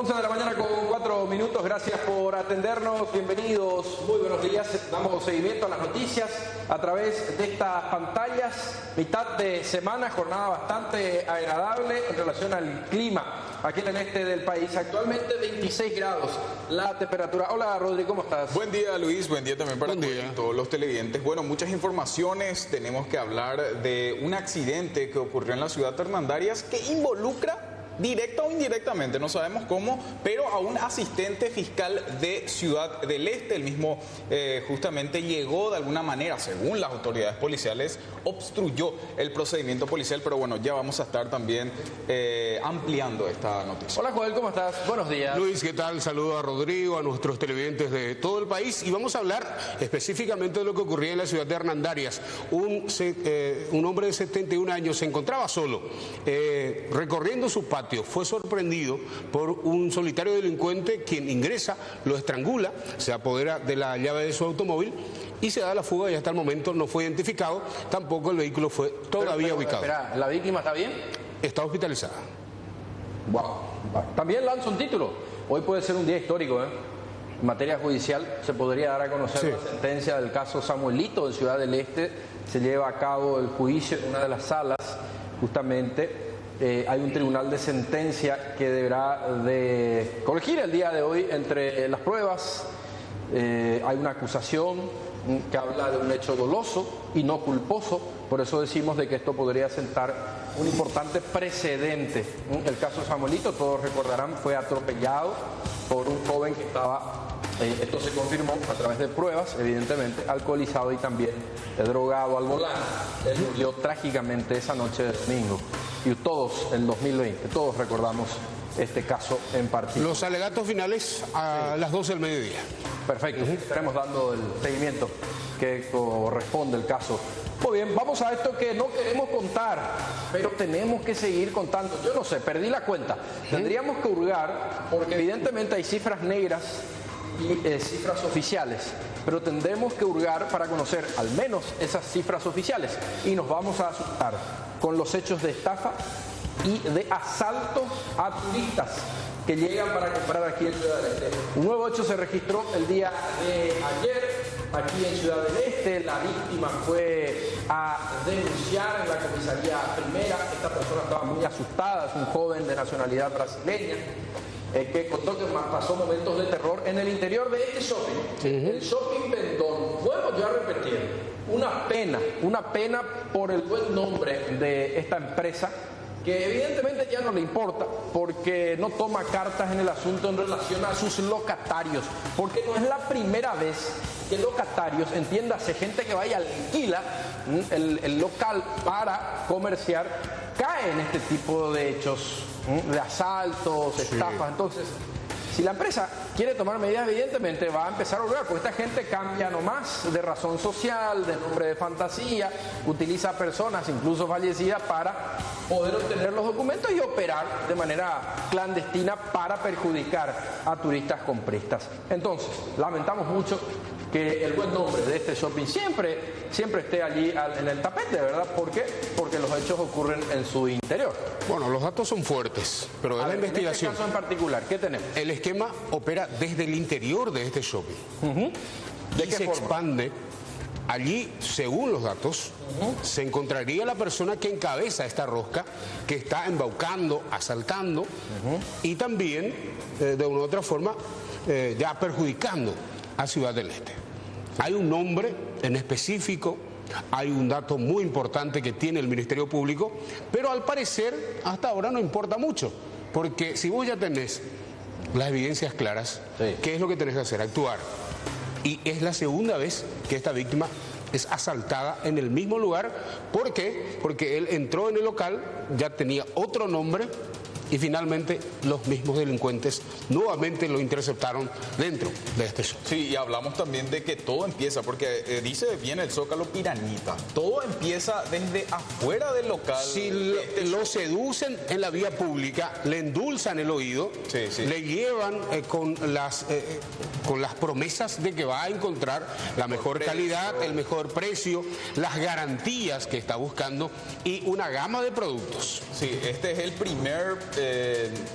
11 de la mañana con 4 minutos, gracias por atendernos, bienvenidos, muy buenos días. Damos seguimiento a las noticias a través de estas pantallas. Mitad de semana, jornada bastante agradable en relación al clima aquí en el este del país. Actualmente 26 grados la temperatura. Hola Rodri, ¿cómo estás? Buen día Luis, buen día también para todos los televidentes. Bueno, muchas informaciones, tenemos que hablar de un accidente que ocurrió en la ciudad de Hernandarias que involucra directa o indirectamente, no sabemos cómo, pero a un asistente fiscal de Ciudad del Este. El mismo justamente llegó de alguna manera, según las autoridades policiales, obstruyó el procedimiento policial, pero bueno, ya vamos a estar también ampliando esta noticia. Hola Joel, ¿cómo estás? Buenos días. Luis, ¿qué tal? Saludo a Rodrigo, a nuestros televidentes de todo el país, y vamos a hablar específicamente de lo que ocurría en la ciudad de Hernandarias. Un hombre de 71 años se encontraba solo, recorriendo su patio. Fue sorprendido por un solitario delincuente quien ingresa, lo estrangula, se apodera de la llave de su automóvil y se da la fuga, y hasta el momento no fue identificado, tampoco el vehículo fue todavía ubicado. Espera, ¿la víctima está bien? Está hospitalizada. Wow. También lanza un título. Hoy puede ser un día histórico, En materia judicial se podría dar a conocer la sentencia del caso Samuelito en Ciudad del Este. Se lleva a cabo el juicio en una de las salas, justamente. Hay un tribunal de sentencia que deberá de corregir el día de hoy entre las pruebas. Hay una acusación que habla de un hecho doloso y no culposo, por eso decimos de que esto podría sentar un importante precedente. El caso Samuelito, todos recordarán, fue atropellado por un joven que estaba, esto se confirmó a través de pruebas, evidentemente, alcoholizado y también drogado al volante. Él murió trágicamente esa noche de domingo. Y todos, en 2020, todos recordamos este caso en particular. Los alegatos finales a las 12 del mediodía. Perfecto, estaremos dando el seguimiento que corresponde al caso. Muy bien, vamos a esto que no queremos contar, pero tenemos que seguir contando. Yo no sé, perdí la cuenta. Tendríamos que hurgar, porque evidentemente hay cifras negras y cifras oficiales, pero tendremos que hurgar para conocer al menos esas cifras oficiales, y nos vamos a asustar con los hechos de estafa y de asalto a turistas que llegan para comprar aquí en Ciudad del Este. Un nuevo hecho se registró el día de ayer aquí en Ciudad del Este. La víctima fue a denunciar en la comisaría primera. Esta persona estaba muy asustada, es un joven de nacionalidad brasileña, que contó que pasó momentos de terror en el interior de este shopping, el Shopping Vendón. Vuelvo yo a repetir, una pena por el buen nombre de esta empresa, que evidentemente ya no le importa, porque no toma cartas en el asunto en relación a sus locatarios, porque no es la primera vez que locatarios, entiéndase, gente que vaya alquila el local para comerciar, cae en este tipo de hechos, de asaltos, estafas. Entonces, si la empresa quiere tomar medidas, evidentemente va a empezar a hurgar, porque esta gente cambia nomás de razón social, de nombre de fantasía, utiliza personas incluso fallecidas para poder obtener los documentos y operar de manera clandestina para perjudicar a turistas compristas. Entonces, lamentamos mucho que el buen nombre de este shopping siempre esté allí en el tapete, ¿verdad? ¿Por qué? Porque los hechos ocurren en su interior. Bueno, los datos son fuertes, pero de la investigación. En este caso en particular, ¿qué tenemos? El esquema opera desde el interior de este shopping. ¿De y qué se forma? expande. Allí, según los datos, se encontraría la persona que encabeza esta rosca, que está embaucando, asaltando y también, de una u otra forma, ya perjudicando a Ciudad del Este. Hay un nombre en específico, hay un dato muy importante que tiene el Ministerio Público, pero al parecer hasta ahora no importa mucho, porque si vos ya tenés las evidencias claras, ¿qué es lo que tenés que hacer? Actuar. Y es la segunda vez que esta víctima es asaltada en el mismo lugar. ¿Por qué? Porque él entró en el local, ya tenía otro nombre, y finalmente los mismos delincuentes nuevamente lo interceptaron dentro de este show. Sí, y hablamos también de que todo empieza, porque dice bien el Zócalo Piranita, todo empieza desde afuera del local. Si lo seducen en la vía pública, le endulzan el oído, le llevan con las promesas de que va a encontrar la mejor calidad, el mejor precio, las garantías que está buscando y una gama de productos. Sí, este es el primer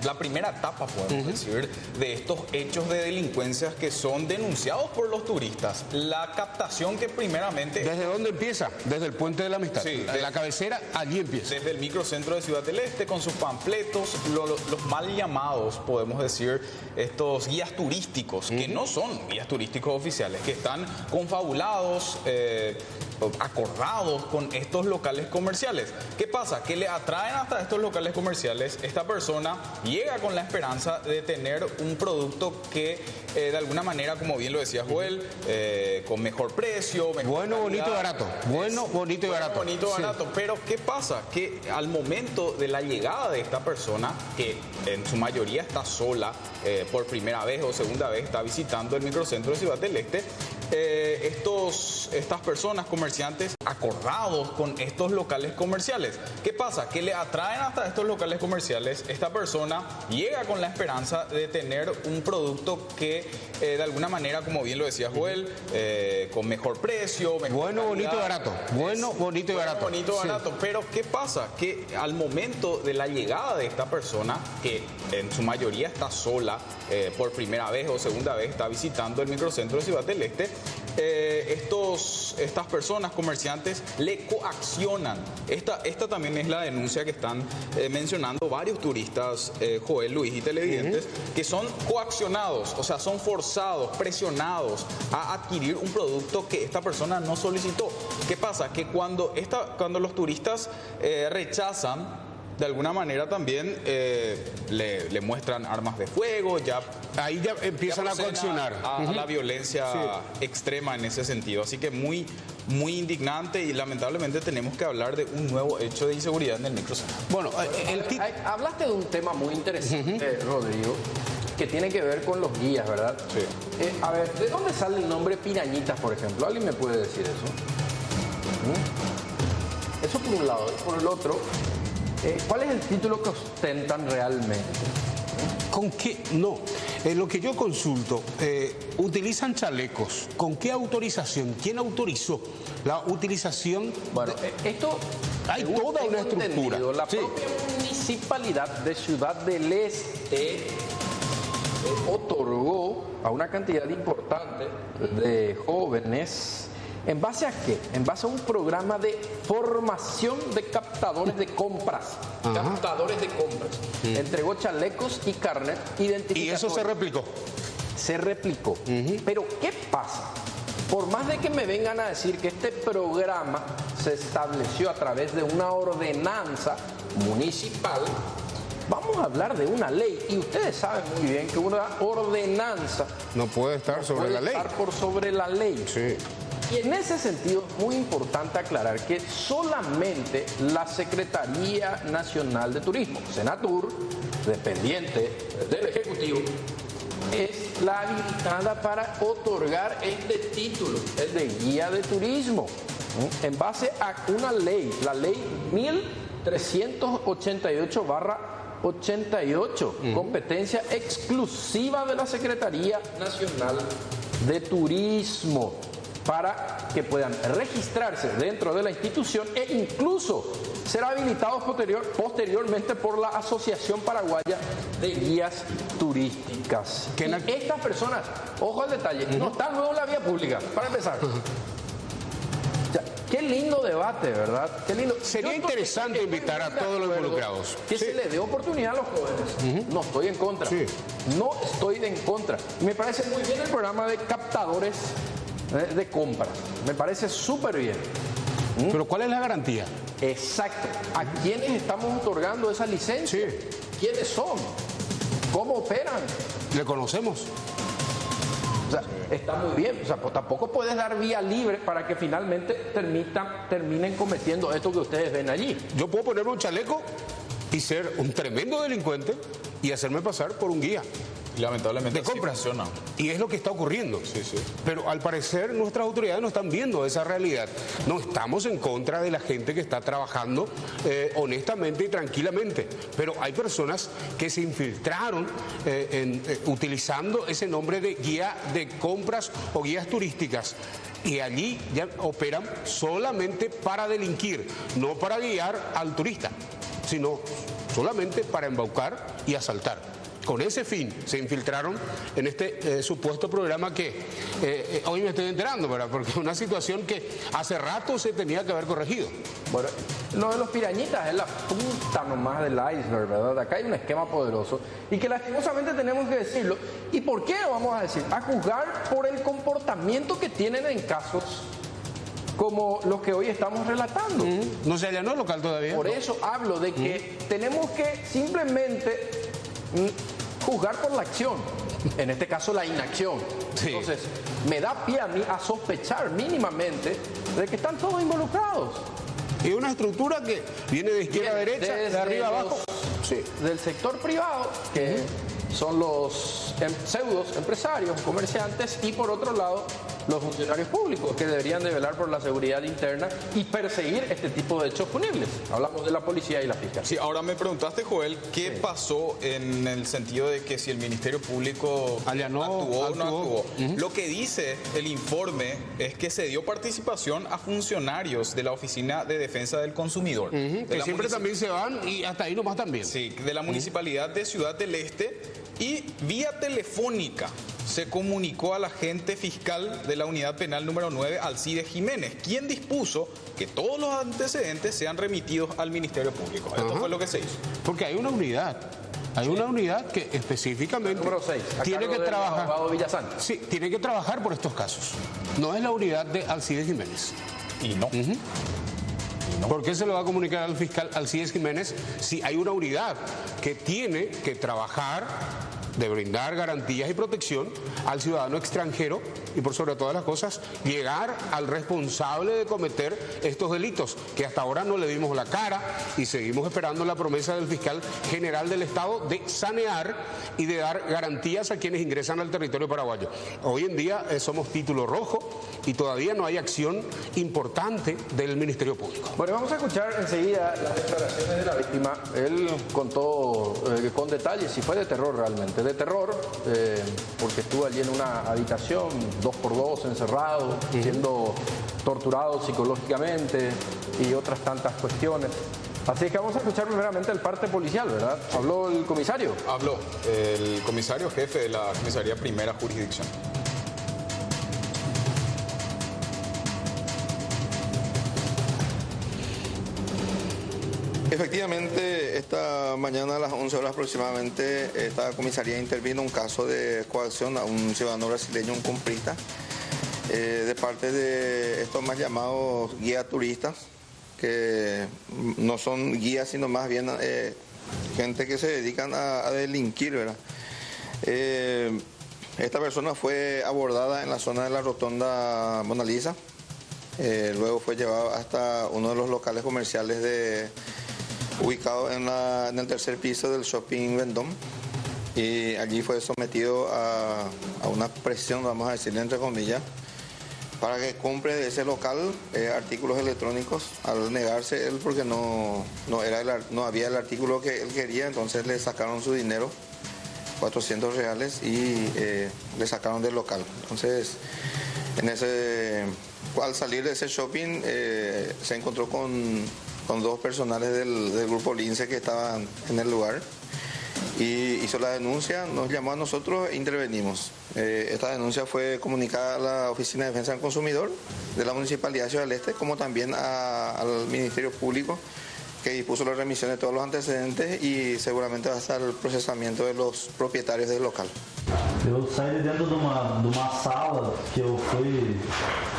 la primera etapa, podemos decir, de estos hechos de delincuencia que son denunciados por los turistas. La captación que primeramente... ¿Desde dónde empieza? Desde el Puente de la Amistad. Sí, de la cabecera, allí empieza. Desde el microcentro de Ciudad del Este, con sus panfletos, los mal llamados, podemos decir, estos guías turísticos, que no son guías turísticos oficiales, que están confabulados, acordados con estos locales comerciales. ¿Qué pasa? Que le atraen hasta estos locales comerciales. Esta persona llega con la esperanza de tener un producto que de alguna manera, como bien lo decía Joel, con mejor precio, mejor bueno, bonito y barato. Bueno, bonito y barato. Bonito, barato. Pero ¿qué pasa? Que al momento de la llegada de esta persona, que en su mayoría está sola, por primera vez o segunda vez está visitando el microcentro de Ciudad del Este, estas personas, comerciantes, acordados con estos locales comerciales. ¿Qué pasa? Que le atraen hasta estos locales comerciales. Esta persona llega con la esperanza de tener un producto que de alguna manera, como bien lo decía Joel, con mejor precio, mejor bueno, calidad. bonito y barato. Bueno, bonito y barato. Bonito y barato. Pero ¿qué pasa? Que al momento de la llegada de esta persona, que en su mayoría está sola, por primera vez o segunda vez está visitando el microcentro de Ciudad del Este, estas personas, comerciantes, le coaccionan. Esta también es la denuncia que están mencionando varios turistas, Joel, Luis y televidentes, que son coaccionados, o sea, son forzados, presionados a adquirir un producto que esta persona no solicitó. ¿Qué pasa? Que cuando los turistas rechazan, de alguna manera también le muestran armas de fuego, ahí ya empiezan a coaccionar a la violencia extrema en ese sentido. Así que muy indignante, y lamentablemente tenemos que hablar de un nuevo hecho de inseguridad en el microcentro. Bueno, hablaste de un tema muy interesante, Rodrigo, que tiene que ver con los guías, ¿verdad? Sí. A ver, ¿de dónde sale el nombre Pirañitas, por ejemplo? ¿Alguien me puede decir eso? Eso por un lado. Y por el otro, ¿cuál es el título que ostentan realmente? ¿Con qué? No. Lo que yo consulto, utilizan chalecos. ¿Con qué autorización? ¿Quién autorizó la utilización? Bueno, esto... Hay toda una estructura. La propia municipalidad de Ciudad del Este otorgó a una cantidad importante de jóvenes. ¿En base a qué? En base a un programa de formación de captadores de compras. Captadores de compras. Entregó chalecos y carnet identificatorios. ¿Y eso se replicó? Se replicó. Pero ¿qué pasa? Por más de que me vengan a decir que este programa se estableció a través de una ordenanza municipal, vamos a hablar de una ley, y ustedes saben muy bien que una ordenanza no puede estar sobre la ley. Estar por sobre la ley. Sí. Y en ese sentido es muy importante aclarar que solamente la Secretaría Nacional de Turismo, Senatur, dependiente del Ejecutivo, es la habilitada para otorgar este título, el de guía de turismo, en base a una ley, la ley 1388/88, competencia exclusiva de la Secretaría Nacional de Turismo, para que puedan registrarse dentro de la institución e incluso ser habilitados posteriormente por la Asociación Paraguaya de Guías Turísticas. Y estas personas, ojo al detalle, no están luego en la vía pública, para empezar. O sea, qué lindo debate, ¿verdad? Qué lindo. Sería interesante invitar a todos los involucrados. Que se le dé oportunidad a los jóvenes. No estoy en contra. No estoy en contra. Y me parece muy bien el programa de captadores de compra. Me parece súper bien. Pero ¿cuál es la garantía? Exacto. ¿A quiénes estamos otorgando esa licencia? ¿Quiénes son? ¿Cómo operan? ¿Le conocemos? O sea, está muy bien. O sea, pues tampoco puedes dar vía libre para que finalmente terminen cometiendo esto que ustedes ven allí. Yo puedo ponerme un chaleco y ser un tremendo delincuente y hacerme pasar por un guía. Y lamentablemente de compras. Sí funciona. Y es lo que está ocurriendo. Pero al parecer nuestras autoridades no están viendo esa realidad. No estamos en contra de la gente que está trabajando honestamente y tranquilamente. Pero hay personas que se infiltraron utilizando ese nombre de guía de compras o guías turísticas. Y allí ya operan solamente para delinquir, no para guiar al turista. sino solamente para embaucar y asaltar. Con ese fin se infiltraron en este supuesto programa que hoy me estoy enterando, ¿verdad? Porque es una situación que hace rato se tenía que haber corregido. Bueno, lo de los pirañitas es la punta nomás del iceberg, ¿verdad? Acá hay un esquema poderoso y que lastimosamente tenemos que decirlo. ¿Y por qué lo vamos a decir? A juzgar por el comportamiento que tienen en casos como los que hoy estamos relatando. No se allanó el local todavía. Por eso hablo de que tenemos que simplemente juzgar por la acción, en este caso la inacción. Sí. Entonces, me da pie a mí a sospechar mínimamente de que están todos involucrados. Y una estructura que viene de izquierda a derecha, de arriba a abajo. Sí. Del sector privado, que son los pseudos empresarios, comerciantes, y por otro lado, los funcionarios públicos, que deberían de velar por la seguridad interna y perseguir este tipo de hechos punibles. Hablamos de la policía y la fiscalía. Sí, ahora me preguntaste, Joel, ¿qué pasó en el sentido de que si el Ministerio Público actuó o no actuó? Lo que dice el informe es que se dio participación a funcionarios de la Oficina de Defensa del Consumidor. Que siempre también se van y hasta ahí nomás también. Sí, de la Municipalidad de Ciudad del Este, y vía telefónica se comunicó al agente fiscal de la Unidad Penal número 9, Alcides Jiménez, quien dispuso que todos los antecedentes sean remitidos al Ministerio Público. Esto fue lo que se hizo. Porque hay una unidad. Hay una unidad que específicamente número 6, tiene que trabajar. Villazán. Sí, tiene que trabajar por estos casos. No es la unidad de Alcides Jiménez. Y no. ¿Por qué se lo va a comunicar al fiscal Alcides Jiménez si hay una unidad que tiene que trabajar de brindar garantías y protección al ciudadano extranjero y por sobre todas las cosas llegar al responsable de cometer estos delitos que hasta ahora no le dimos la cara y seguimos esperando la promesa del fiscal general del Estado de sanear y de dar garantías a quienes ingresan al territorio paraguayo? Hoy en día somos título rojo y todavía no hay acción importante del Ministerio Público. Bueno, vamos a escuchar enseguida las declaraciones de la víctima. Él contó con detalles si fue de terror realmente. De terror, porque estuvo allí en una habitación 2x2 encerrado, siendo torturado psicológicamente y otras tantas cuestiones. Así que vamos a escuchar primeramente el parte policial, ¿verdad? ¿Habló el comisario? Habló el comisario jefe de la Comisaría Primera Jurisdicción. Efectivamente, esta mañana a las 11 horas aproximadamente, esta comisaría intervino un caso de coacción a un ciudadano brasileño, un comprista, de parte de estos más llamados guías turistas, que no son guías, sino más bien gente que se dedican a delinquir, ¿verdad? Esta persona fue abordada en la zona de la rotonda Mona Lisa, luego fue llevado hasta uno de los locales comerciales ubicado en el tercer piso del shopping Vendôme, y allí fue sometido a una presión, vamos a decirle entre comillas, para que compre de ese local artículos electrónicos. Al negarse él, porque no había el artículo que él quería, entonces le sacaron su dinero, 400 reales, y le sacaron del local. Entonces, al salir de ese shopping se encontró con dos personales del grupo Lince que estaban en el lugar, y hizo la denuncia, nos llamó a nosotros e intervenimos. Esta denuncia fue comunicada a la Oficina de Defensa del Consumidor de la Municipalidad de Ciudad del Este, como también al Ministerio Público, que dispuso la remisión de todos los antecedentes, y seguramente va a estar el procesamiento de los propietarios del local. Eu saí de dentro de uma sala que eu fui,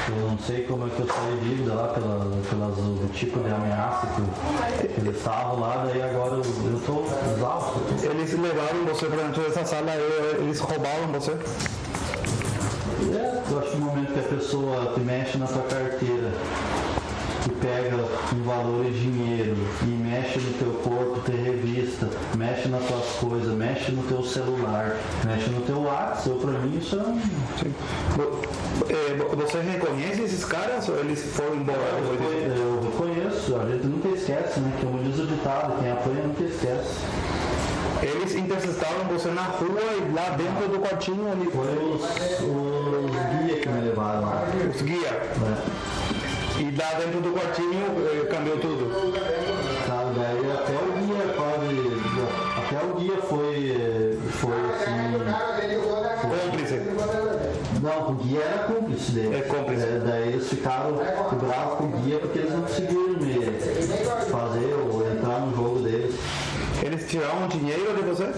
eu não sei como é que eu saí livre lá pelo tipo de ameaça que eles estavam lá, daí agora eu estou exausto. Eles levaram você para dentro dessa sala, eles roubaram você? Eu acho que no momento que a pessoa mexe na sua carteira, que pega um valor em dinheiro e mexe no teu corpo, tem revista, mexe nas tuas coisas, mexe no teu celular, mexe no teu WhatsApp, pra mim isso é um... Sim. Você reconhece esses caras ou eles foram embora? Eu reconheço, a gente nunca esquece, né? Que como diz o ditado, quem apanha nunca esquece. Eles interceptaram você na rua e lá dentro do quartinho ali? Foi os guias que me levaram lá. Os guias? E lá dentro do quartinho cambiou tudo? Sabe, daí até o Daí eles ficaram bravos com o guia porque eles não conseguiram fazer ou entrar no jogo deles. Eles tiraram dinheiro de você?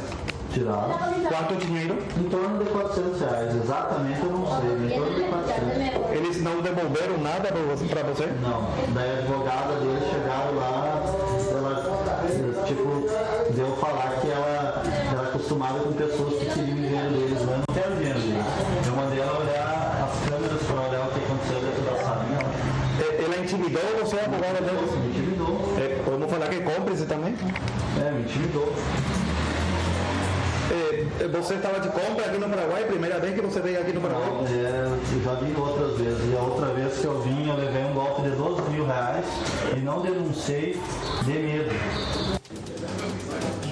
Tiraram. Quanto dinheiro? Em torno de R$400. Exatamente eu não sei, em torno de 400. Eles não devolveram nada para você? Não. Daí a advogada deles chegaram lá, ela tipo, deu falar que ela era acostumada com pessoas que queriam dinheiro deles, mas eu não quero dinheiro deles. Eu mandei ela olhar as câmeras para olhar o que aconteceu dentro da salinha. Ela intimidou você, a advogada deles? Me intimidou. Vamos falar que é cúmplice também? Me intimidou. Você estava de compra aqui no Paraguai, primeira vez que você veio aqui no Paraguai? Não, eu já vim outras vezes. E a outra vez que eu vim, eu levei um golpe de R$12.000 e não denunciei de medo.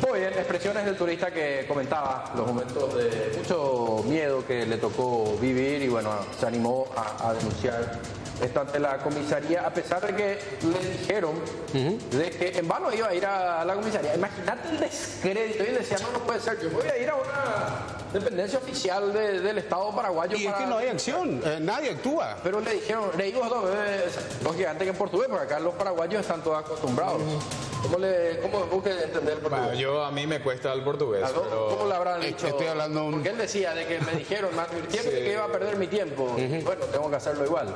Muy bien, expresiones del turista que comentaba los momentos de mucho miedo que le tocó vivir y bueno, se animó a denunciar esto ante la comisaría, a pesar de que le dijeron de que en vano iba a ir a la comisaría. Imagínate el descrédito. Y él decía, no puede ser, yo voy a ir a una dependencia oficial del Estado paraguayo. Y es que no hay acción, nadie actúa. Pero le dijeron, le digo dos veces, lógicamente que en portugués, porque acá los paraguayos están todos acostumbrados. ¿Cómo busque entender el portugués? A mí me cuesta el portugués. Pero... ¿Cómo le habrán dicho? Estoy hablando Porque él decía de que me dijeron, me advirtieron de que iba a perder mi tiempo. Bueno, tengo que hacerlo igual.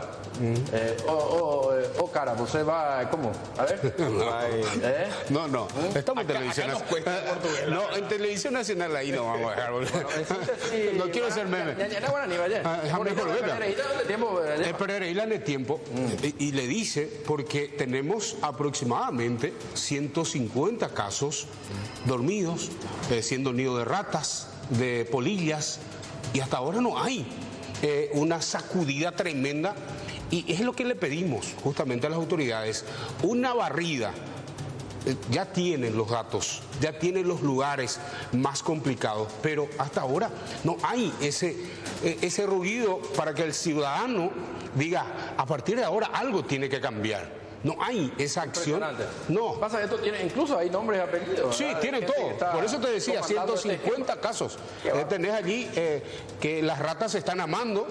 Cara, usted va, ¿cómo? A ver. No, estamos en televisión nacional. No, en televisión nacional ahí no vamos a dejar. No quiero ser meme. Es Pereira de tiempo y le dice porque tenemos aproximadamente 150 casos dormidos, siendo nido de ratas, de polillas, y hasta ahora no hay una sacudida tremenda. Y es lo que le pedimos justamente a las autoridades, una barrida. Ya tienen los datos, ya tienen los lugares más complicados, pero hasta ahora no hay ese ruido para que el ciudadano diga, a partir de ahora algo tiene que cambiar. No hay esa acción. No. Pasa, esto tiene, incluso hay nombres y apellidos. Sí, tiene todo. Por eso te decía, 150 casos. Tenés allí que las ratas se están amando.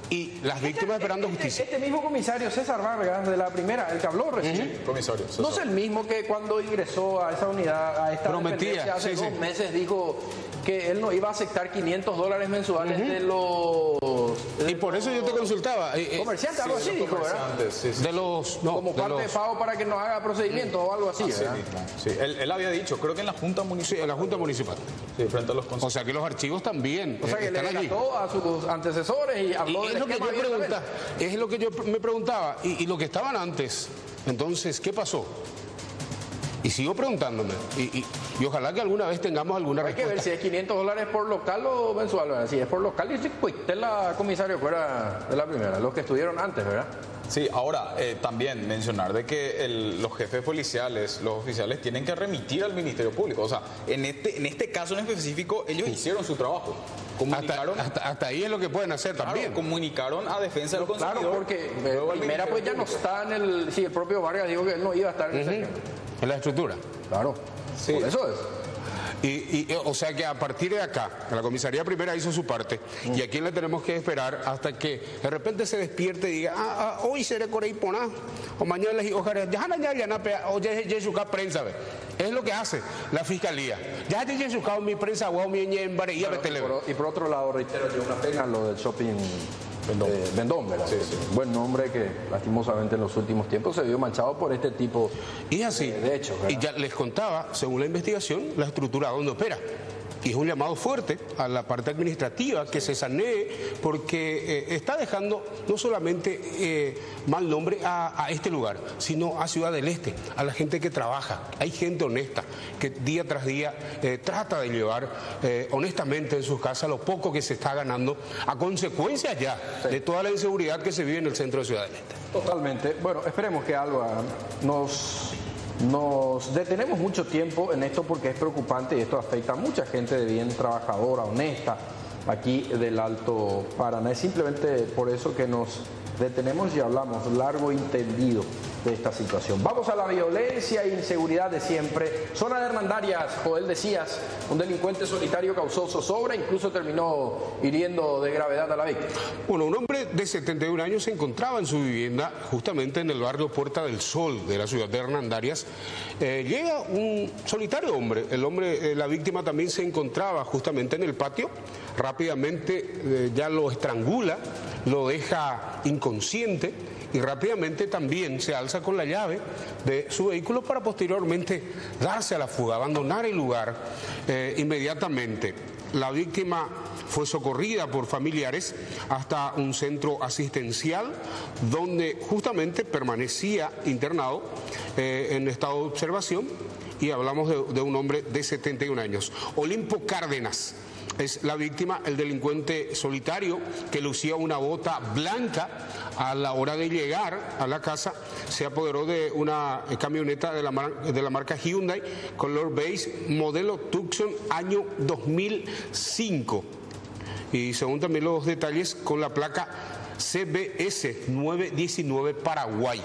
Y las víctimas esperando justicia. Este mismo comisario César Vargas, de la primera, el que habló recién, comisario César. ¿No es el mismo que cuando ingresó a esa unidad, a esta dependencia hace 2 meses, dijo que él no iba a aceptar $500 mensuales de los... Y por eso yo te consultaba. Comerciantes, algo así, dijo, ¿verdad? De los... No, como parte de pago para que nos haga procedimientos o algo así, ¿verdad? Sí, él había dicho, creo que en la Junta Municipal. Sí, en la Junta Municipal. Sí, frente a los consejos. O sea que los archivos también o sea que están le relató a sus antecesores y habló de es lo que yo me preguntaba y lo que estaban antes. Entonces, ¿qué pasó? Y sigo preguntándome y ojalá que alguna vez tengamos alguna respuesta. Hay que ver si es $500 por local o mensual, ¿verdad? Si es por local, y si usted la comisario fuera de la primera, los que estuvieron antes, ¿verdad? Sí, ahora también mencionar de que los jefes policiales, los oficiales tienen que remitir al Ministerio Público. O sea, en este caso en específico, ellos hicieron su trabajo. Hasta ahí es lo que pueden hacer también. Comunicaron a defensa del consumidor. Claro, porque primera pues ya no está en el... Sí, el propio Vargas dijo que él no iba a estar en la estructura. Claro, sí. Por eso es. O sea que a partir de acá, la comisaría primera hizo su parte y aquí le tenemos que esperar hasta que de repente se despierte y diga, hoy seré Coreiponá, o mañana les digo, o ya prensa, es lo que hace la fiscalía. Ya mi prensa, y por otro lado, reitero, yo una pena lo del shopping Vendón, ¿verdad? Sí. Buen nombre que lastimosamente en los últimos tiempos se vio manchado por este tipo de hechos, ¿verdad? Y ya les contaba, según la investigación, la estructura donde opera. Y es un llamado fuerte a la parte administrativa que se sanee porque está dejando no solamente mal nombre a este lugar, sino a Ciudad del Este, a la gente que trabaja. Hay gente honesta que día tras día trata de llevar honestamente en sus casas lo poco que se está ganando a consecuencia ya de toda la inseguridad que se vive en el centro de Ciudad del Este. Totalmente. Bueno, esperemos que algo nos detenemos mucho tiempo en esto porque es preocupante y esto afecta a mucha gente de bien trabajadora, honesta, aquí del Alto Paraná. Es simplemente por eso que nos detenemos y hablamos largo y tendido de esta situación. Vamos a la violencia e inseguridad de siempre. Zona de Hernandarias, Joel, decías, un delincuente solitario causó zozobra, incluso terminó hiriendo de gravedad a la víctima. Bueno, un hombre de 71 años se encontraba en su vivienda justamente en el barrio Puerta del Sol de la ciudad de Hernandarias. Llega un solitario hombre. La víctima también se encontraba justamente en el patio. Rápidamente ya lo estrangula, lo deja inconsciente y rápidamente también se alza con la llave de su vehículo para posteriormente darse a la fuga, abandonar el lugar inmediatamente. La víctima fue socorrida por familiares hasta un centro asistencial donde justamente permanecía internado en estado de observación, y hablamos de un hombre de 71 años. Olimpo Cárdenas es la víctima, el delincuente solitario que lucía una bota blanca. A la hora de llegar a la casa se apoderó de una camioneta de la marca Hyundai color beige modelo Tucson año 2005, y según también los detalles con la placa CBS 919 Paraguay.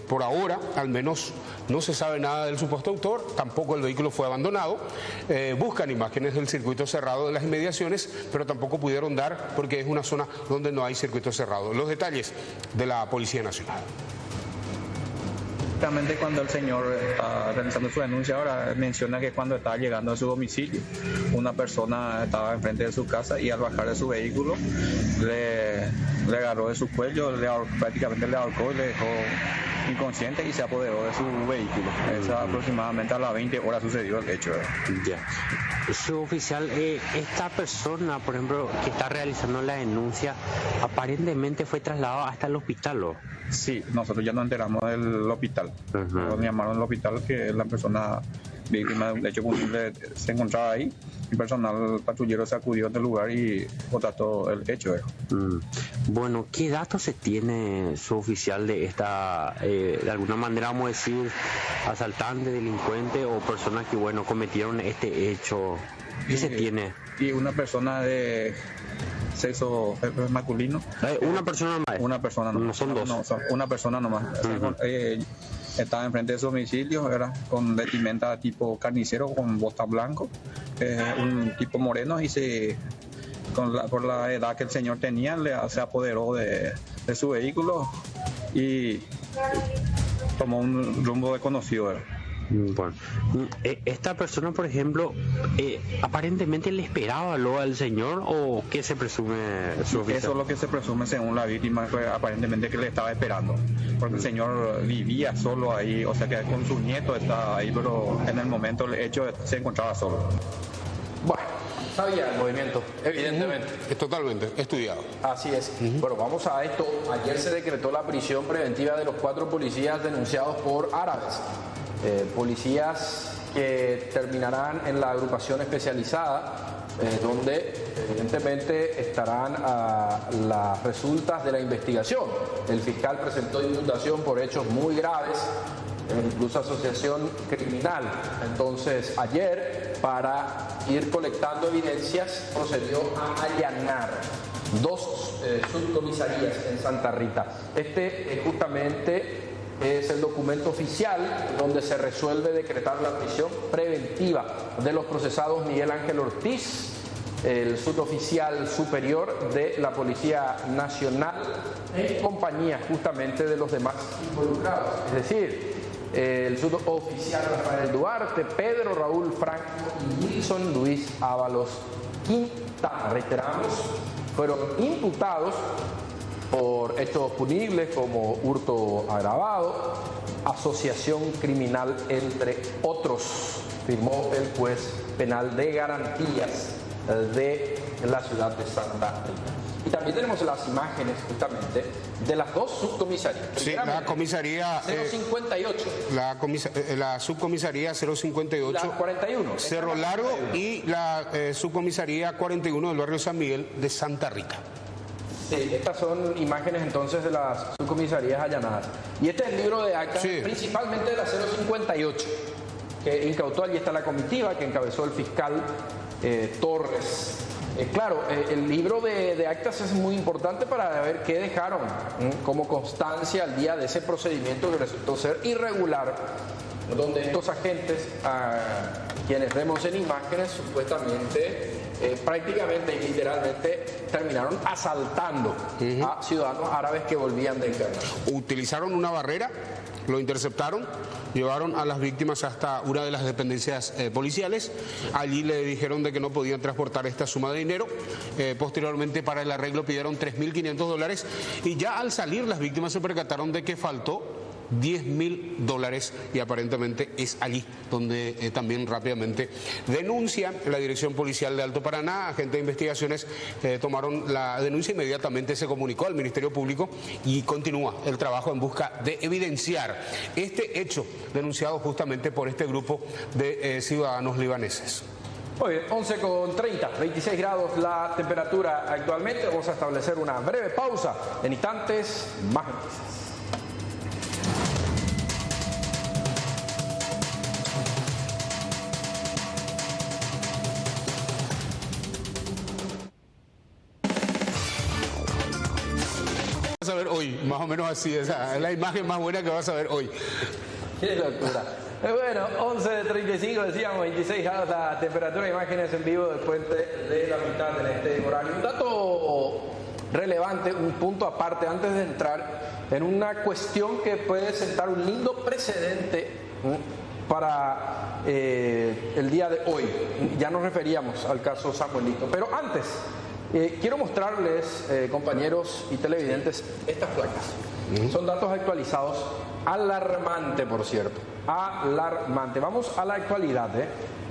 Por ahora, al menos, no se sabe nada del supuesto autor, tampoco el vehículo fue abandonado. Buscan imágenes del circuito cerrado de las inmediaciones, pero tampoco pudieron dar porque es una zona donde no hay circuito cerrado. Los detalles de la Policía Nacional. Exactamente, cuando el señor está realizando su denuncia ahora, menciona que cuando estaba llegando a su domicilio, una persona estaba enfrente de su casa y al bajar de su vehículo le agarró de su cuello, prácticamente le ahorcó y le dejó inconsciente y se apoderó de su vehículo. Aproximadamente a las 20 horas sucedió el hecho. Ya. Su oficial, esta persona, por ejemplo, que está realizando la denuncia, aparentemente fue trasladado hasta el hospital, ¿o? Sí, nosotros ya nos enteramos del hospital. Nos llamaron al hospital que la persona víctima de un hecho punible se encontraba ahí. El personal patrullero se acudió del lugar y trató el hecho. Bueno, ¿qué datos se tiene su oficial de esta, de alguna manera vamos a decir, asaltante, delincuente o personas que, bueno, cometieron este hecho? ¿Qué se tiene? Y una persona de sexo masculino. ¿Una persona más? Una persona nomás. No son dos. No, son una persona nomás. Estaba enfrente de su domicilio, era con vestimenta tipo carnicero, con bota blanco, un tipo moreno, y por la edad que el señor tenía, se apoderó de su vehículo y tomó un rumbo desconocido. Bueno, esta persona, por ejemplo, aparentemente le esperaba luego al señor, ¿o qué se presume su oficial? Eso es lo que se presume según la víctima, aparentemente que le estaba esperando, porque el señor vivía solo ahí, o sea que con su nieto estaba ahí, pero en el momento del hecho se encontraba solo. Bueno, sabía el movimiento, evidentemente. Es totalmente estudiado. Así es. Bueno, vamos a esto. Ayer se decretó la prisión preventiva de los 4 policías denunciados por árabes. Policías que terminarán en la agrupación especializada, donde evidentemente estarán las resultas de la investigación. El fiscal presentó imputación por hechos muy graves, incluso asociación criminal. Entonces, ayer, para ir colectando evidencias, procedió a allanar 2 subcomisarías en Santa Rita. Justamente es el documento oficial donde se resuelve decretar la prisión preventiva de los procesados Miguel Ángel Ortiz, el suboficial superior de la Policía Nacional, en compañía justamente de los demás involucrados, es decir, el suboficial Rafael Duarte, Pedro Raúl Franco y Wilson Luis Ábalos Quintana. Reiteramos, fueron imputados por hechos punibles como hurto agravado, asociación criminal, entre otros, firmó el juez penal de garantías de la ciudad de Santa Rita. Y también tenemos las imágenes justamente de las 2 subcomisarías. Sí, la comisaría 058. La subcomisaría 058. La 41. Cerro Largo, y la subcomisaría 41 del barrio San Miguel de Santa Rita. Sí, estas son imágenes entonces de las subcomisarías allanadas. Y este es el libro de actas, sí, principalmente de la 058, que incautó. Allí está la comitiva que encabezó el fiscal Torres. Claro, el libro de actas es muy importante para ver qué dejaron como constancia al día de ese procedimiento que resultó ser irregular, donde estos agentes, quienes vemos en imágenes, supuestamente, prácticamente y literalmente terminaron asaltando a ciudadanos árabes que volvían de internar. Utilizaron una barrera, lo interceptaron, llevaron a las víctimas hasta una de las dependencias policiales. Allí le dijeron de que no podían transportar esta suma de dinero. Posteriormente, para el arreglo pidieron $3.500 y ya al salir las víctimas se percataron de que faltó $10.000 y aparentemente es allí donde también rápidamente denuncia la Dirección Policial de Alto Paraná. Agentes de investigaciones tomaron la denuncia, inmediatamente se comunicó al Ministerio Público y continúa el trabajo en busca de evidenciar este hecho denunciado justamente por este grupo de ciudadanos libaneses. Muy bien, 11:30, 26 grados la temperatura actualmente. Vamos a establecer una breve pausa. En instantes, más noticias. A ver hoy, más o menos así, esa es la imagen más buena que vas a ver hoy. Qué locura. Bueno, 11:35 decíamos, 26 grados la temperatura, imágenes en vivo del puente de la mitad en este horario. Un dato relevante, un punto aparte antes de entrar en una cuestión que puede sentar un lindo precedente para el día de hoy. Ya nos referíamos al caso Samuelito, pero antes quiero mostrarles, compañeros y televidentes, estas placas. Son datos actualizados, alarmante por cierto, alarmante. Vamos a la actualidad.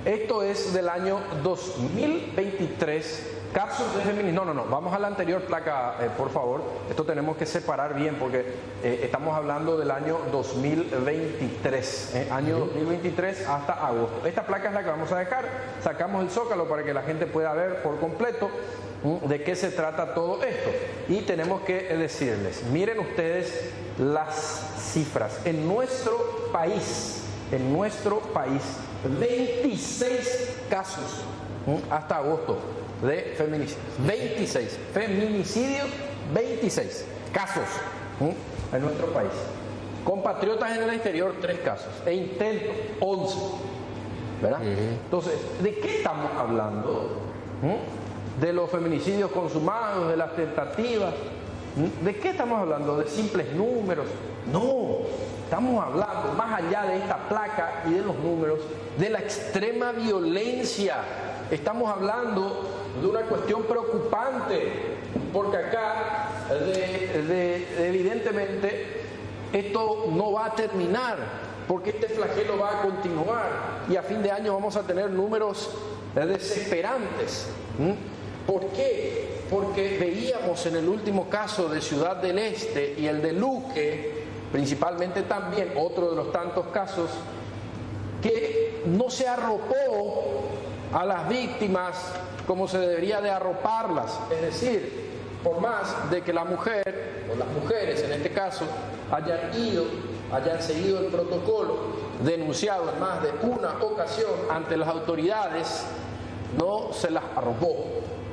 Esto es del año 2023, casos de feminicidio. No, vamos a la anterior placa, por favor. Esto tenemos que separar bien porque estamos hablando del año 2023, año 2023 hasta agosto. Esta placa es la que vamos a dejar, sacamos el zócalo para que la gente pueda ver por completo de qué se trata todo esto. Y tenemos que decirles, miren ustedes las cifras. En nuestro país, 26 casos hasta agosto de feminicidios. 26 feminicidios, 26 casos en nuestro país. Compatriotas en el exterior, 3 casos. E intentos, 11. ¿Verdad? Entonces, ¿de qué estamos hablando? De los feminicidios consumados, de las tentativas. ¿De qué estamos hablando? ¿De simples números? No, estamos hablando, más allá de esta placa y de los números, de la extrema violencia. Estamos hablando de una cuestión preocupante, porque acá evidentemente esto no va a terminar, porque este flagelo va a continuar y a fin de año vamos a tener números desesperantes. ¿Por qué? Porque veíamos en el último caso de Ciudad del Este y el de Luque, principalmente también otro de los tantos casos, que no se arropó a las víctimas como se debería de arroparlas. Es decir, por más de que la mujer, o las mujeres en este caso, hayan seguido el protocolo, denunciado en más de una ocasión ante las autoridades, no se las arropó.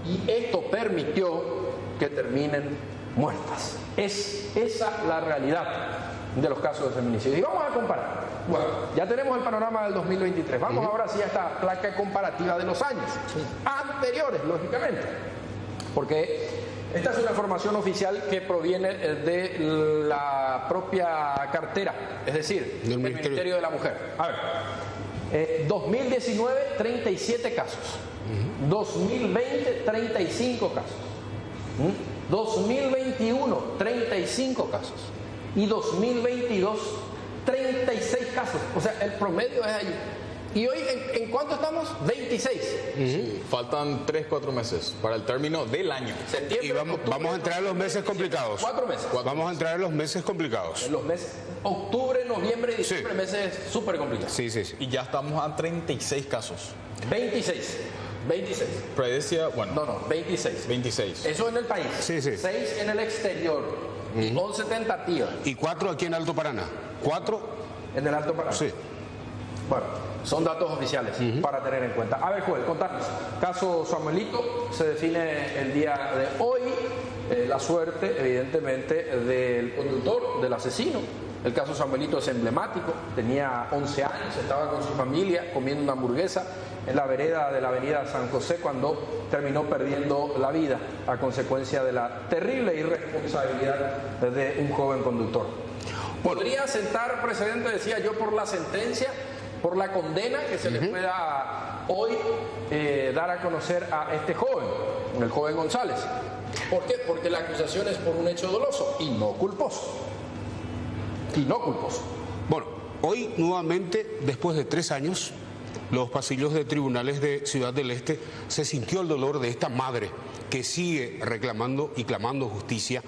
Y esto permitió que terminen muertas. Es esa la realidad de los casos de feminicidio. Y vamos a comparar. Bueno, ya tenemos el panorama del 2023. Vamos ahora sí a esta placa comparativa de los años anteriores, lógicamente. Porque esta es una información oficial que proviene de la propia cartera, es decir, del Ministerio de la Mujer. A ver, 2019, 37 casos. 2020, 35 casos. 2021, 35 casos. Y 2022, 36 casos. O sea, el promedio es allí. ¿Y hoy en cuánto estamos? 26. Sí, faltan 3-4 meses para el término del año. Septiembre, y vamos a entrar en los meses complicados. 4 meses. Vamos a entrar en los meses complicados. En los meses octubre, noviembre y diciembre, meses súper complicados. Sí. Y ya estamos a 36 casos. 26. Predecia, bueno. No, 26. 26. Eso en el país. Sí. 6 en el exterior. 11 tentativas. Y 4 aquí en Alto Paraná. 4 en el Alto Paraná. Sí. Bueno, Son datos oficiales para tener en cuenta. A ver, Joel, contanos. Caso Samuelito, se define el día de hoy la suerte, evidentemente, del conductor, del asesino. El caso Samuelito es emblemático, tenía 11 años, estaba con su familia comiendo una hamburguesa en la vereda de la avenida San José cuando terminó perdiendo la vida a consecuencia de la terrible irresponsabilidad de un joven conductor. Podría sentar precedente, decía yo, por la sentencia, por la condena que se le pueda hoy dar a conocer a este joven, el joven González. ¿Por qué? Porque la acusación es por un hecho doloso y no culposo. Y no culposo. Bueno, hoy nuevamente, después de 3 años, los pasillos de tribunales de Ciudad del Este se sintió el dolor de esta madre que sigue reclamando y clamando justicia,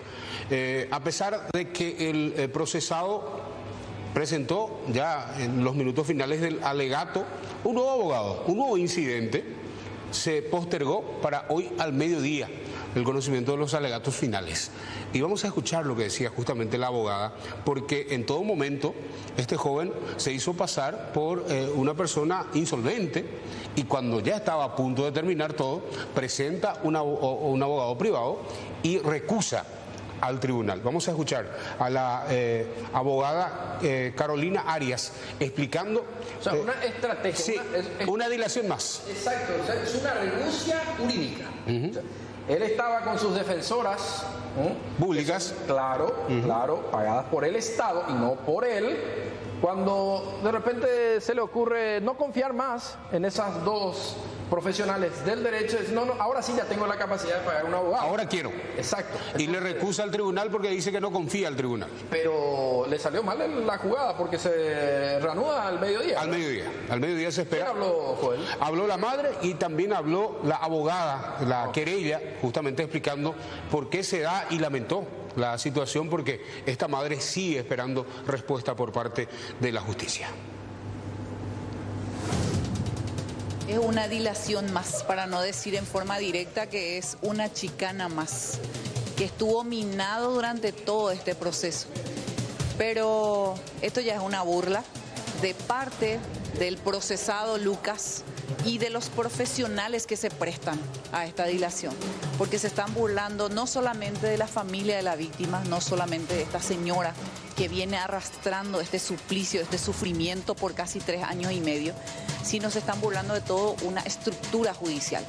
a pesar de que el procesado presentó ya en los minutos finales del alegato un nuevo abogado, un nuevo incidente. Se postergó para hoy al mediodía el conocimiento de los alegatos finales. Y vamos a escuchar lo que decía justamente la abogada, porque en todo momento este joven se hizo pasar por una persona insolvente y cuando ya estaba a punto de terminar todo, presenta un abogado privado y recusa al tribunal. Vamos a escuchar a la abogada Carolina Arias explicando... O sea, una estrategia. Sí, una dilación más. Exacto, o sea, es una renuncia jurídica. O sea, él estaba con sus defensoras públicas, claro, pagadas por el Estado y no por él, cuando de repente se le ocurre no confiar más en esas dos profesionales del derecho, no, ahora sí ya tengo la capacidad de pagar un abogado. Ahora quiero. Exacto. Y le recusa al tribunal porque dice que no confía al tribunal. Pero le salió mal la jugada porque se reanuda al mediodía. Al mediodía se espera. ¿Quién habló, Joel? Habló la madre y también habló la abogada, la querella, justamente explicando por qué se da y lamentó la situación porque esta madre sigue esperando respuesta por parte de la justicia. Es una dilación más, para no decir en forma directa que es una chicana más, que estuvo minado durante todo este proceso. Pero esto ya es una burla de parte del procesado Lucas y de los profesionales que se prestan a esta dilación, porque se están burlando no solamente de la familia de la víctima, no solamente de esta señora que viene arrastrando este suplicio, este sufrimiento por casi 3 años y medio, sino se están burlando de toda una estructura judicial.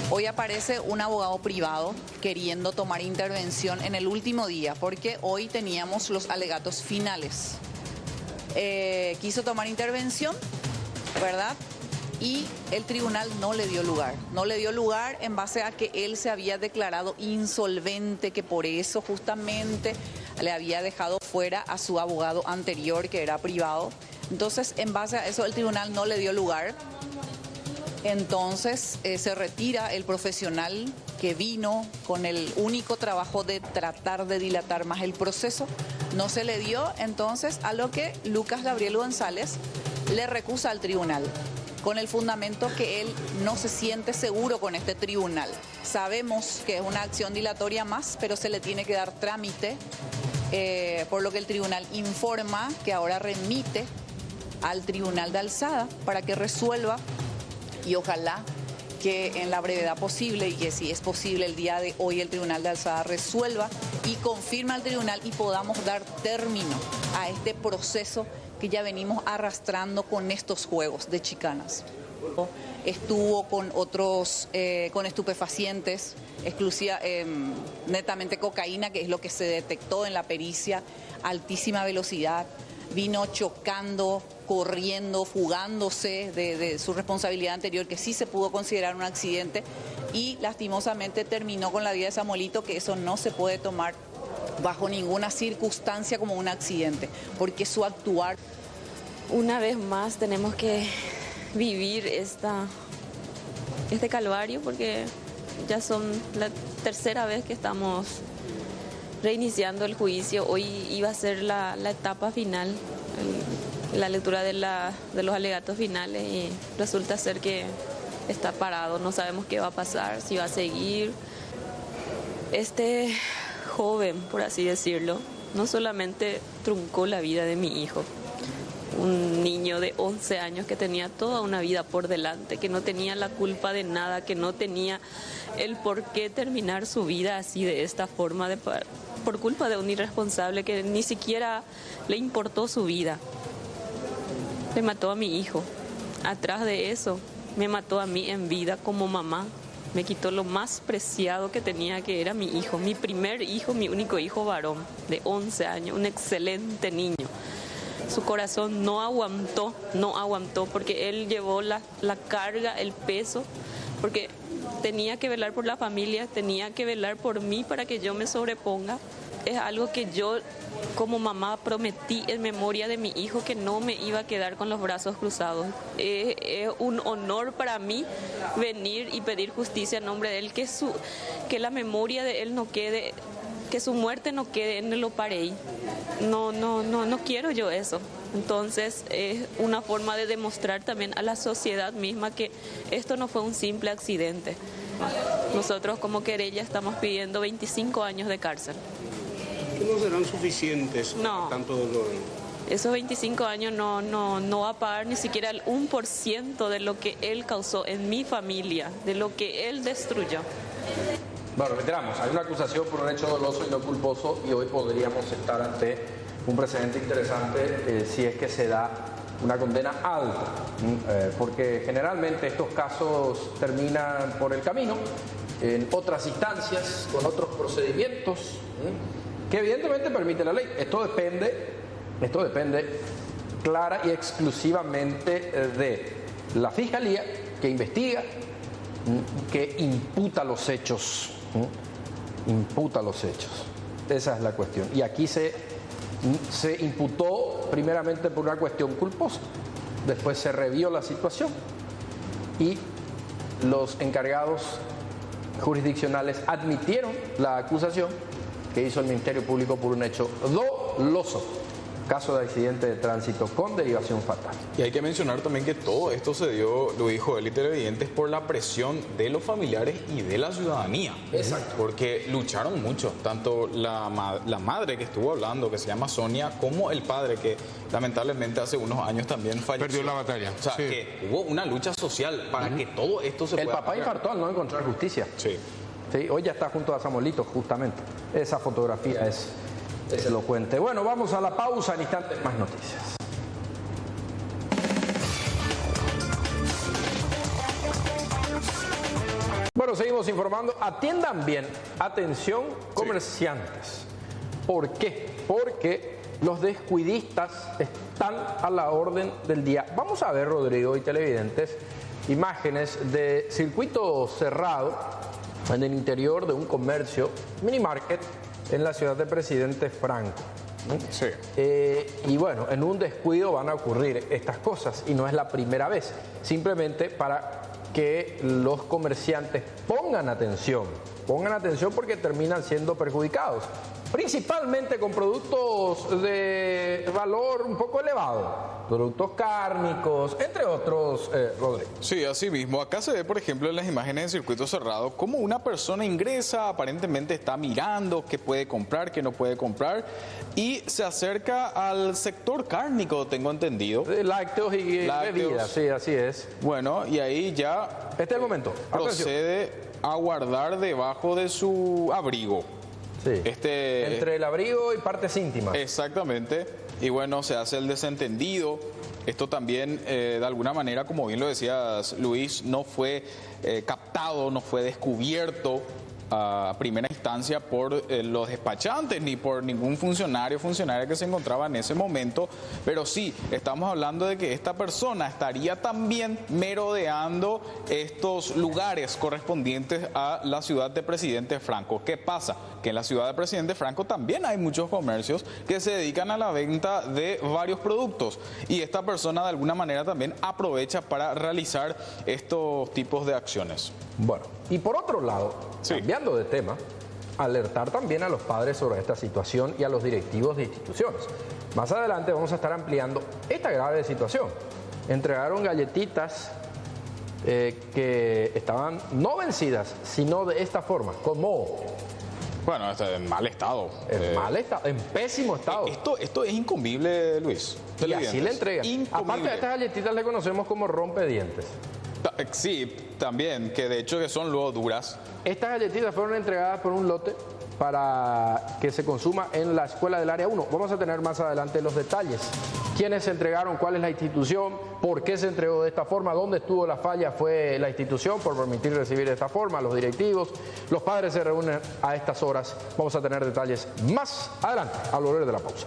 Hoy aparece un abogado privado queriendo tomar intervención en el último día, porque hoy teníamos los alegatos finales. Quiso tomar intervención, ¿verdad? Y el tribunal no le dio lugar. No le dio lugar en base a que él se había declarado insolvente, que por eso justamente le había dejado fuera a su abogado anterior, que era privado. Entonces, en base a eso, el tribunal no le dio lugar. Entonces, se retira el profesional que vino con el único trabajo de tratar de dilatar más el proceso. No se le dio, entonces, a lo que Lucas Gabriel González le recusa al tribunal, con el fundamento que él no se siente seguro con este tribunal. Sabemos que es una acción dilatoria más, pero se le tiene que dar trámite, por lo que el tribunal informa que ahora remite al tribunal de alzada para que resuelva, y ojalá que en la brevedad posible, y que si es posible el día de hoy el tribunal de alzada resuelva y confirme al tribunal y podamos dar término a este proceso que ya venimos arrastrando con estos juegos de chicanas. Estuvo con otros, con estupefacientes, netamente cocaína, que es lo que se detectó en la pericia, altísima velocidad, vino chocando, corriendo, fugándose de su responsabilidad anterior, que sí se pudo considerar un accidente, y lastimosamente terminó con la vida de Samuelito, que eso no se puede tomar bajo ninguna circunstancia como un accidente, porque su actuar... Una vez más tenemos que vivir este calvario, porque ya son la tercera vez que estamos reiniciando el juicio. Hoy iba a ser la etapa final, la lectura de los alegatos finales, y resulta ser que está parado. No sabemos qué va a pasar, si va a seguir. Este joven, por así decirlo, no solamente truncó la vida de mi hijo, un niño de 11 años que tenía toda una vida por delante, que no tenía la culpa de nada, que no tenía el por qué terminar su vida así de esta forma, por culpa de un irresponsable que ni siquiera le importó su vida. Le mató a mi hijo. Atrás de eso, me mató a mí en vida como mamá. Me quitó lo más preciado que tenía, que era mi hijo, mi primer hijo, mi único hijo varón, de 11 años, un excelente niño. Su corazón no aguantó porque él llevó la carga, el peso, porque tenía que velar por la familia, tenía que velar por mí para que yo me sobreponga. Es algo que yo como mamá prometí en memoria de mi hijo, que no me iba a quedar con los brazos cruzados. Es un honor para mí venir y pedir justicia en nombre de él, que la memoria de él no quede, que su muerte no quede en el Opareí. No quiero yo eso. Entonces es una forma de demostrar también a la sociedad misma que esto no fue un simple accidente. Nosotros como querella estamos pidiendo 25 años de cárcel. ¿No serán suficientes para tanto dolor? Esos 25 años no va a pagar ni siquiera el 1% de lo que él causó en mi familia, de lo que él destruyó. Bueno, reiteramos, hay una acusación por un hecho doloso y no culposo, y hoy podríamos estar ante un precedente interesante si es que se da una condena alta, porque generalmente estos casos terminan por el camino, en otras instancias, con otros procedimientos, que evidentemente permite la ley. Esto depende clara y exclusivamente de la Fiscalía, que investiga, que imputa los hechos. Esa es la cuestión. Y aquí se imputó primeramente por una cuestión culposa, después se revió la situación y los encargados jurisdiccionales admitieron la acusación que hizo el Ministerio Público por un hecho doloso, caso de accidente de tránsito con derivación fatal. Y hay que mencionar también que todo esto se dio, lo dijo él y televidentes, por la presión de los familiares y de la ciudadanía. Exacto. Porque lucharon mucho, tanto la madre que estuvo hablando, que se llama Sonia, como el padre, que lamentablemente hace unos años también falleció. Perdió la batalla. O sea, sí, que hubo una lucha social para que todo esto se pueda... El papá infartó al no encontrar justicia. Sí. Sí, hoy ya está junto a Samuelito, justamente. Esa fotografía es elocuente. Bueno, vamos a la pausa, en instantes más noticias. Bueno, seguimos informando. Atiendan bien, atención comerciantes. ¿Por qué? Porque los descuidistas están a la orden del día. Vamos a ver, Rodrigo y televidentes, imágenes de circuito cerrado en el interior de un comercio, mini market, en la ciudad de Presidente Franco. Sí. Y bueno, en un descuido van a ocurrir estas cosas y no es la primera vez. Simplemente para que los comerciantes pongan atención porque terminan siendo perjudicados. Principalmente con productos de valor un poco elevado, productos cárnicos, entre otros, Rodrigo. Sí, así mismo. Acá se ve, por ejemplo, en las imágenes de circuito cerrado, cómo una persona ingresa, aparentemente está mirando qué puede comprar, qué no puede comprar, y se acerca al sector cárnico, tengo entendido. Lácteos y bebidas, sí, así es. Bueno, y ahí ya este es el momento. Procede a guardar debajo de su abrigo. Sí. Entre el abrigo y partes íntimas. Exactamente. Y bueno, se hace el desentendido. Esto también, de alguna manera, como bien lo decías, Luis, no fue captado, no fue descubierto a primera instancia por los despachantes ni por ningún funcionaria que se encontraba en ese momento, pero sí, estamos hablando de que esta persona estaría también merodeando estos lugares correspondientes a la ciudad de Presidente Franco. ¿Qué pasa? Que en la ciudad de Presidente Franco también hay muchos comercios que se dedican a la venta de varios productos y esta persona de alguna manera también aprovecha para realizar estos tipos de acciones. Bueno, y por otro lado, cambiando de tema, alertar también a los padres sobre esta situación y a los directivos de instituciones. Más adelante vamos a estar ampliando esta grave situación. Entregaron galletitas que estaban no vencidas, sino de esta forma, como Bueno, está en mal estado. En mal estado, en pésimo estado. Esto es incomible, Luis. Y así le entregan. Aparte de estas galletitas le conocemos como rompedientes. Sí, también, que de hecho que son luego duras. Estas galletitas fueron entregadas por un lote para que se consuma en la escuela del área 1. Vamos a tener más adelante los detalles. ¿Quiénes se entregaron? ¿Cuál es la institución? ¿Por qué se entregó de esta forma? ¿Dónde estuvo la falla? ¿Fue la institución por permitir recibir de esta forma? ¿Los directivos? Los padres se reúnen a estas horas. Vamos a tener detalles más adelante, al volver de la pausa.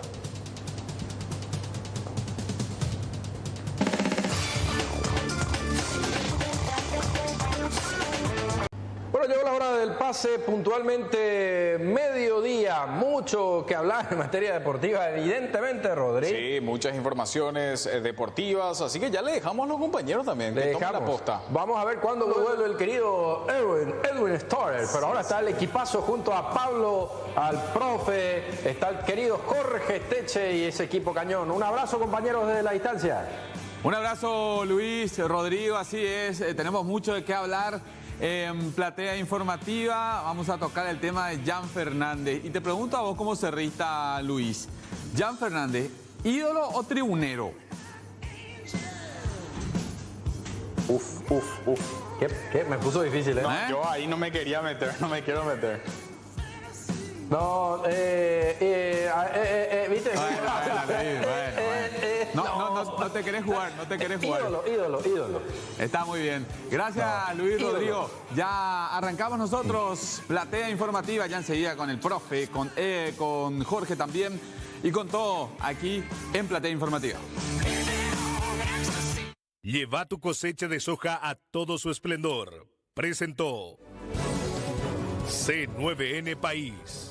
Bueno, llegó la hora del pase, puntualmente mediodía, mucho que hablar en materia deportiva, evidentemente, Rodrigo. Sí, muchas informaciones deportivas, así que ya le dejamos a los compañeros también, que tomen la posta. Vamos a ver cuándo vuelve el querido Edwin Storer, pero ahora está el equipazo junto a Pablo, al profe, está el querido Jorge Teche y ese equipo cañón. Un abrazo, compañeros, desde la distancia. Un abrazo, Luis, Rodrigo, así es, tenemos mucho de qué hablar. En Platea Informativa vamos a tocar el tema de Jan Fernández. Y te pregunto a vos como cerrista, Luis. Jan Fernández, ¿ídolo o tribunero? ¿Qué? Me puso difícil, ¿eh? No, yo ahí no me quería meter, no me quiero meter. No, ¿viste? No te querés jugar, no te querés jugar. Ídolo. Está muy bien. Gracias, Luis, ídolo. Rodrigo. Ya arrancamos nosotros Platea Informativa, ya enseguida con el profe, con Jorge también y con todo aquí en Platea Informativa. Lleva tu cosecha de soja a todo su esplendor. Presentó C9N País.